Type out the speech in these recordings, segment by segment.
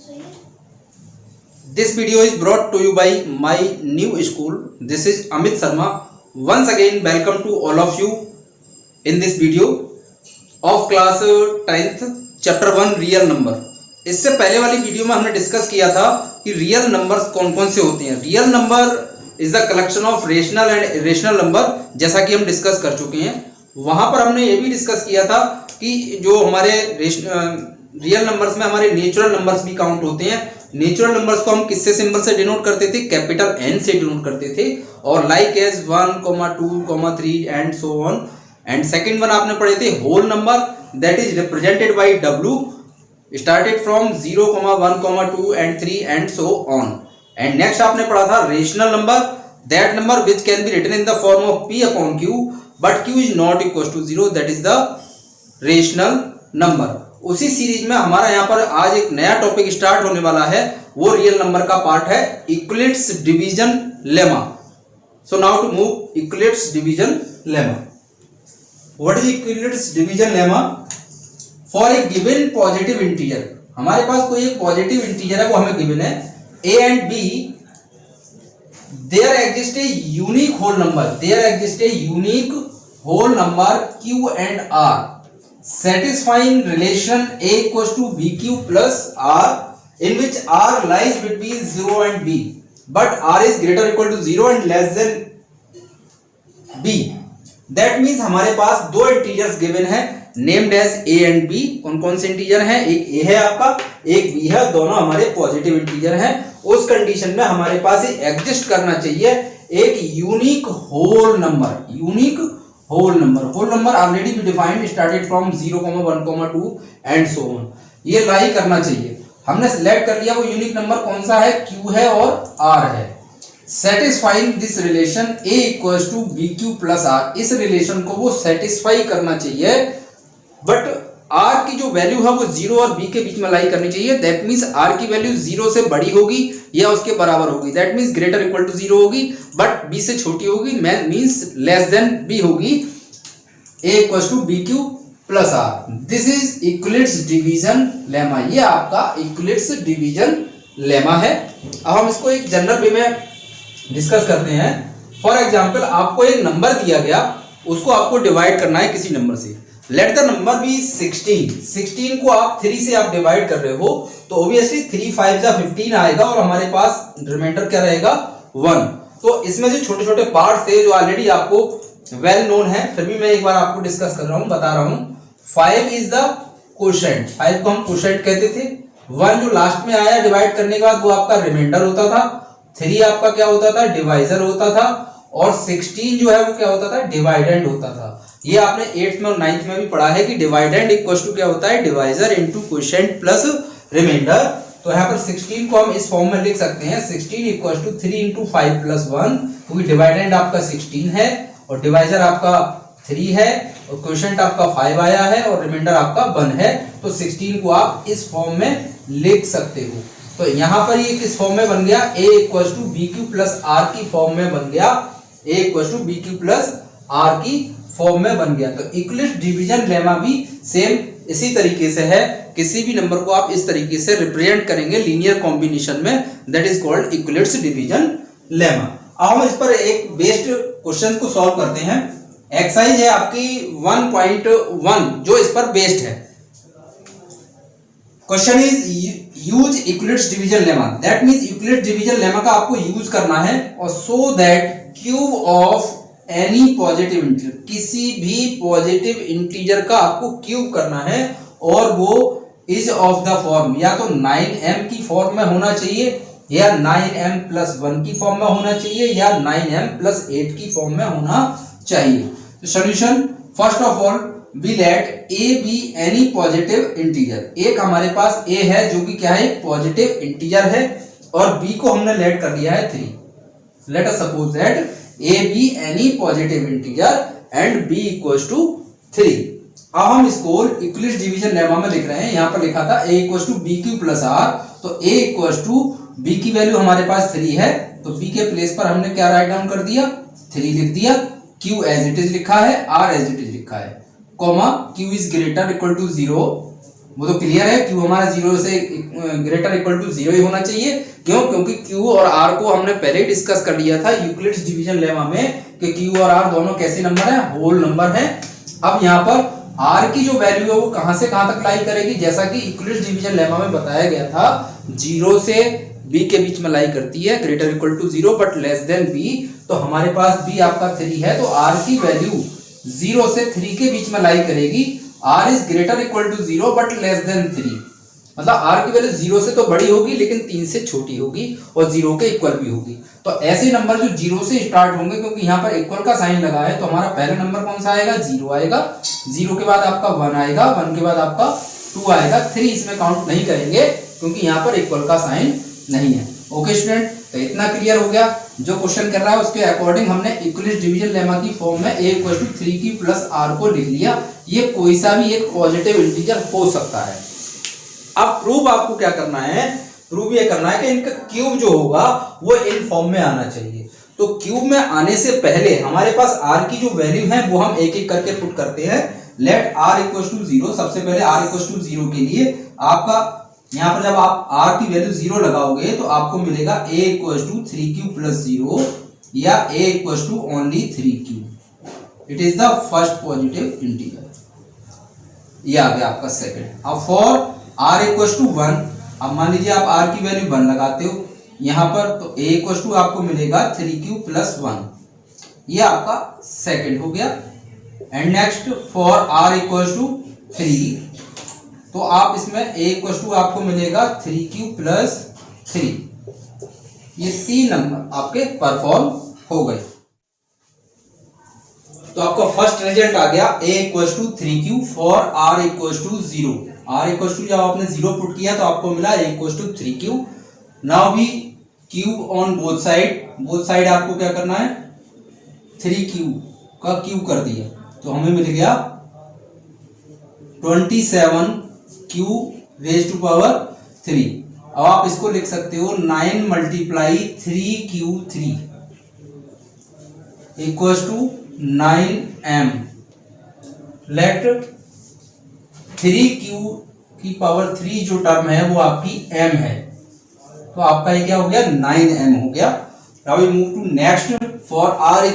This video is brought to you by my new school. This is Amit Sharma. Once again, welcome to all of you in this video of class 10th chapter 1 real number. इससे पहले वाली video में हमने discuss किया था कि real numbers कौन कौन से होते हैं। Real number is the collection of rational and irrational number, जैसा कि हम डिस्कस कर चुके हैं। वहां पर हमने ये भी डिस्कस किया था कि जो हमारे रियल नंबर्स में हमारे नेचुरल नंबर्स भी काउंट होते हैं। नेचुरल नंबर्स को हम किससे सिंबल से डिनोट करते थे? कैपिटल एन से डिनोट करते थे, और like as 1, 2, 3 and so on. And second one आपने पढ़े थे whole number, that is represented by W, started from 0, 1, 2 and 3 and so on. And next आपने पढ़ा था rational number, that number which can be written in the form of p upon q, but q is not equal to 0, that is the rational number. उसी series में हमारा यहाँ पर आज एक नया टॉपिक स्टार्ट होने वाला है, वो रियल नंबर का पार्ट है Euclid's division lemma. So now to move Euclid's division lemma. What is Euclid's division lemma? For a given positive integer, हमारे पास कोई एक पॉजिटिव इंटीजर है, वो हमें गिवन है a and b, there exist a unique whole number, there exist a unique whole number q and r satisfying relation a equals to bq plus r, in which r lies between 0 and b, but r is greater equal to 0 and less than b. That means हमारे पास दो integers given है named as a and b। कौन कौन से integer हैं? एक a है आपका, एक b है, दोनों हमारे पॉजिटिव इंटीजर हैं। उस कंडीशन में हमारे पास एग्जिस्ट करना चाहिए एक unique whole number, unique whole number. Whole number already भी defined, started from 0, 1, 2 and so on. ये लाई करना चाहिए। हमने सिलेक्ट कर लिया वो यूनिक नंबर कौन सा है, q है और r है। Satisfying this relation a equals to bq plus r, इस रिलेशन को वो सेटिस्फाई करना चाहिए, बट r की जो वैल्यू है वो 0 और b के बीच में लाई करनी चाहिए। दैट मीन्स r की वैल्यू 0 से बड़ी होगी या उसके बराबर होगी, that means greater equal to 0 होगी, बट b से छोटी होगी, मीन्स लेस देन b होगी। a equals to bq plus r, this is Euclid's division lemma. ये आपका यूक्लिड्स डिवीजन लेमा है। अब हम इसको एक जनरल वे में डिस्कस करते हैं। फॉर एग्जाम्पल, आपको एक नंबर दिया गया, उसको आपको डिवाइड करना है किसी नंबर से। Let the number B 16। 16 को आप 3 से आप डिवाइड कर रहे हो, तो ऑब्वियसली 3 5 जा 15 आएगा, और हमारे पास रिमाइंडर क्या रहेगा? 1। तो इसमें जो छोटे छोटे पार्ट्स थे जो ऑलरेडी आपको वेल नोन है, फिर भी मैं एक बार आपको डिस्कस कर रहा हूं, बता रहा हूं। 5 इज द कोशेंट, 5 को हम कोशेंट कहते थे। 1 जो लास्ट में आया डिवाइड करने के बाद वो आपका रिमाइंडर होता था। 3 आपका क्या होता था? डिवाइजर होता था। और 16 जो है वो क्या होता था? डिवाइडेंड होता था। ये आपने 8th में और 9th में भी पढ़ा है कि डिवाइडेंड इक्वल्स टू क्या होता है? Divisor into quotient plus remainder. तो यहाँ पर 16 को हम इस फॉर्म में लिख सकते हैं, 16 इक्वल्स टू 3 इंटू 5 प्लस 1, क्योंकि डिवाइडेंड आपका 16 है और डिवाइजर आपका 3 है और कोशेंट आपका 5 आया है और रिमाइंडर आपका 1 है। तो 16 को आप इस फॉर्म में लिख सकते हो। तो यहाँ पर ये किस फॉर्म में बन गया? a equals to bq plus r की फॉर्म में बन गया, a equals to bq plus r की फॉर्म में बन गया। तो यूक्लिड्स डिवीजन लेमा भी सेम इसी तरीके से है। किसी भी नंबर को आप इस तरीके से रिप्रेजेंट करेंगे लीनियर कॉम्बिनेशन में, that is called Euclid's division lemma. अब हम इस पर एक बेस्ड क्वेश्चन को सॉल्व करते हैं। एक्सरसाइज है आपकी 1.1 जो इस पर बेस्ड है। Question is use Euclid's division lemma, that means Euclid's division lemma का आपको यूज करना है, और so that cube of any positive integer, किसी भी पॉजिटिव इंटीजर का आपको क्यूब करना है, और वो इज ऑफ द फॉर्म, या तो 9m की फॉर्म में होना चाहिए, या 9m प्लस 1 की फॉर्म में होना चाहिए, या 9m प्लस 8 की फॉर्म में होना चाहिए। तो solution, first of all we let a be any positive integer. एक हमारे पास a है जो कि क्या है? पॉजिटिव इंटीजर है, और b को हमने लेट कर दिया है 3। Let us suppose that a be any positive integer and b equals to 3। अब हम इसको यूक्लिड्स डिवीजन लेमा में लिख रहे हैं। यहाँ पर लिखा था a equals to bq plus r, तो a इक्वल्स टू b की वैल्यू हमारे पास 3 है, तो b के प्लेस पर हमने क्या राइट डाउन कर दिया? 3 लिख दिया। q एज इट इज लिखा है, r एज इट इज लिखा है, comma q is greater equal to 0 वो तो क्लियर है, क्यू हमारा 0 से ग्रेटर इक्वल टू 0 ही होना चाहिए। क्यों? क्योंकि क्यू और आर को हमने पहले ही डिस्कस कर लिया था यूक्लिड्स डिवीजन लेमा में कि क्यू और आर दोनों कैसे नंबर है, होल नंबर है। अब यहाँ पर आर की जो वैल्यू है वो कहां से कहां तक लाई करेगी, जैसा कि यूक्लिड्स डिवीजन लेमा में बताया गया था 0 से b के बीच में लाई करती है, greater equal to 0 but less than b। तो हमारे पास b आपका 3 है, तो r की वैल्यू 0 से 3 के बीच में लाई करेगी। r is greater equal to 0 but less than 3, मतलब r की वैल्यू 0 से तो बड़ी होगी लेकिन 3 से छोटी होगी और 0 के इक्वल भी होगी। तो ऐसे नंबर जो 0 से स्टार्ट होंगे, क्योंकि यहाँ पर इक्वल का साइन लगा है, तो हमारा पहला नंबर कौन सा आएगा, 0 आएगा। 0 के बाद आपका 1 आएगा, 1 के बाद आपका 2 आएगा, 3 इसमें काउंट नहीं करेंगे क्योंकि यहाँ पर इक्वल का साइन नहीं है। ओके स्टूडेंट, तो इतना क्लियर हो गया। जो क्वेश्चन कर रहा है उसके अकॉर्डिंग हमने यूक्लिड्स डिवीजन लेमा की फॉर्म में a = 3q + r को लिख लिया। ये कोई सा भी एक पॉजिटिव इंटीजर हो सकता है। अब प्रूव आपको क्या करना है, प्रूव ये करना है कि इनका क्यूब जो होगा वो इन फॉर्म में आना चाहिए। तो क्यूब में आने से पहले हमारे पास r की जो वैल्यू है वो हम एक एक करके पुट करते हैं। लेट r = 0, सबसे पहले r = 0 के लिए आपका यहाँ पर जब आप r की वैल्यू 0 लगाओगे तो आपको मिलेगा a = 3q + 0 या a = only 3q। It is the first positive integer. ये आ गया आपका सेकंड। अब फॉर r = 1, अब मान लीजिए आप r की वैल्यू 1 लगाते हो यहाँ पर, तो a = आपको मिलेगा 3q + 1, ये आपका सेकंड हो गया। एंड नेक्स्ट फॉर r = 3, तो आप इसमें a = आपको मिलेगा 3q + 3। ये 3 नंबर आपके परफॉर्म हो गए। तो आपका फर्स्ट रिजल्ट आ गया a = 3q for r = 0। r = जब आपने 0 पुट किया तो आपको मिला a = 3q। नाउ भी क्यूब ऑन बोथ साइड आपको क्या करना है, 3q का क्यूब कर दिया तो हमें मिल गया 27q raised to power 3। अब आप इसको लिख सकते हो 9 × 3q3 = 9m। लेट 3q की पावर 3 जो टर्म है वो आपकी m है, तो आपका ये क्या हो गया, 9m हो गया। Now we move to next for r =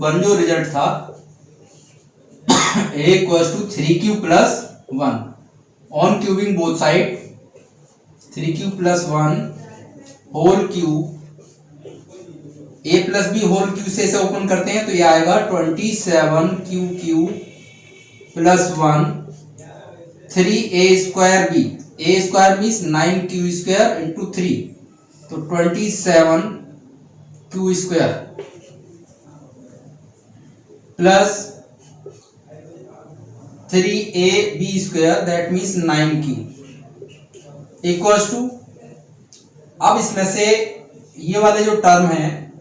1, जो रिजल्ट था a = 3q + 1 on cubing both side, 3q + 1 whole cube, a + b whole cube से इसे ओपन करते हैं तो ये आएगा 27q³ + 1 3a² b, a² means 9q² × 3, तो 27q² plus 3ab² that means 9q equals to, अब इसमें से ये वाले जो टर्म है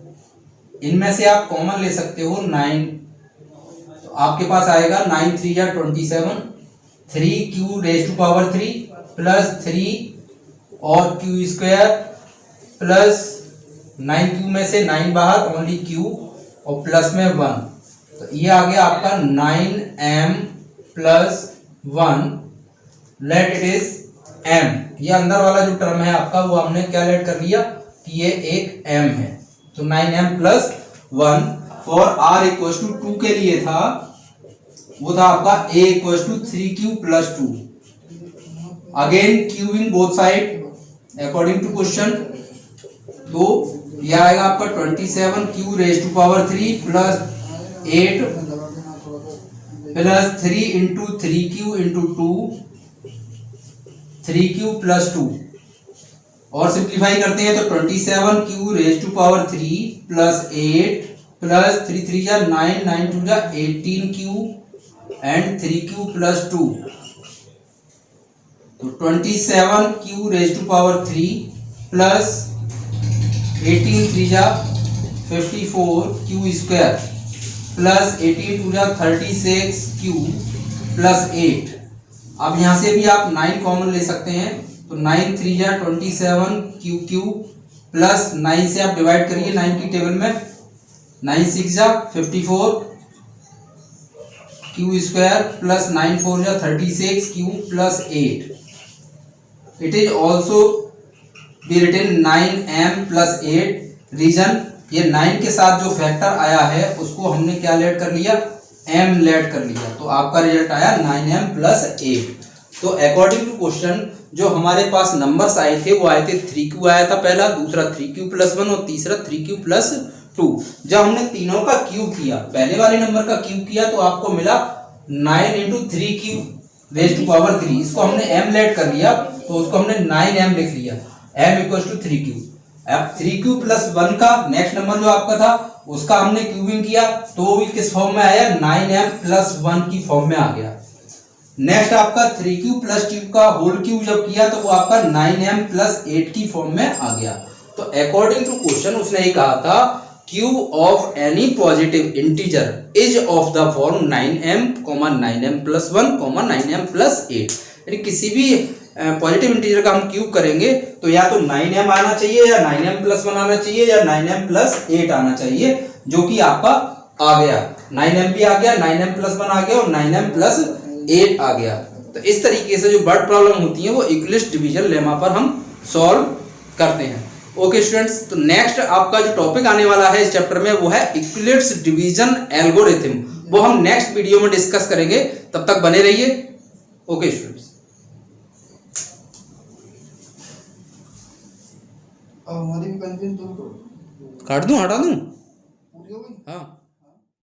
इनमें से आप कॉमन ले सकते हो 9, तो आपके पास आएगा 9 × 3 = 27, 3q raised to power 3 plus 3 और q² प्लस 9q में से 9 बाहर, ओनली q और प्लस में 1, तो ये आ गया आपका 9m + 1। Let it is m, ये अंदर वाला जो टर्म है आपका वो हमने क्या लेट कर लिया कि ये एक m है, तो 9m + 1 फॉर r = 2 के लिए था, वो था आपका a = 3q + 2। Again cubing both side according to question, तो यह आएगा आपका 27q raised to power 3 plus 8 plus 3 × 3q × 2, 3q + 2 और सिंप्लीफाई करते हैं तो 27q raised to power 3 plus 8 plus 3 3 जा 9, 9 2 जा 18q एंड 3q + 2, तो 27q raised to power 3 plus 18 3 जा 54q² प्लस 18 2 जा 36q प्लस 8। अब यहां से भी आप 9 कॉमन ले सकते हैं, तो 9 3 जा 27q³ प्लस 9 से आप डिवाइड करिए 9 की टेबल में, 9 6 जा 54q² प्लस 9 4 जा 36q plus 8। It is also be written 9m + 8। Reason, ये 9 के साथ जो फैक्टर आया है उसको हमने क्या लेट कर लिया, m लेट कर लिया, तो आपका रिजल्ट आया 9m + 8। तो अकॉर्डिंग टू क्वेश्चन जो हमारे पास नंबर्स आए थे वो आए थे 3q आया था पहला, दूसरा 3q + 1 और तीसरा 3q + 2। जब हमने तीनों का क्यूब किया, पहले वाले नंबर का क्यूब किया तो आपको मिला 9 × 3q ⁻³ 3। इसको हमने m लेट कर लिया तो उसको हमने 9m लिख लिया, m = 3q। अब 3q + 1 का नेक्स्ट नंबर जो आपका था उसका हमने क्यूबिंग किया तो वो भी किस फॉर्म में आया, 9m + 1 की फॉर्म में आ गया। नेक्स्ट आपका 3q + 2 का होल क्यूब जब किया तो वो आपका 9m + 8 की फॉर्म में आ गया। तो अकॉर्डिंग टू क्वेश्चन उसने ये कहा था cube of any positive integer is of the form 9m, 9m + 1, 9m + 8। यानी किसी भी पॉजिटिव इंटीजर का हम क्यूब करेंगे तो या तो 9m आना चाहिए या 9m + 1 आना चाहिए या 9m + 8 आना चाहिए, जो कि आपका आ गया। 9m भी आ गया, 9m + 1 आ गया और 9m + 8 आ गया। तो इस तरीके से जो वर्ड प्रॉब्लम होती है वो यूक्लिड्स डिवीजन लेमा पर हम सॉल्व करते हैं। ओके स्टूडेंट्स, तो नेक्स्ट आपका जो टॉपिक आने वाला है इस चैप्टर में वो है यूक्लिड्स डिवीजन एल्गोरिथम, वो हम नेक्स्ट वीडियो में डिस्कस करेंगे। तब तक बने रहिए। ओके स्टूडेंट्स, हमारी भी कंटेंट तो काट दूं, हटा दूं? पूरी हो गई। हाँ।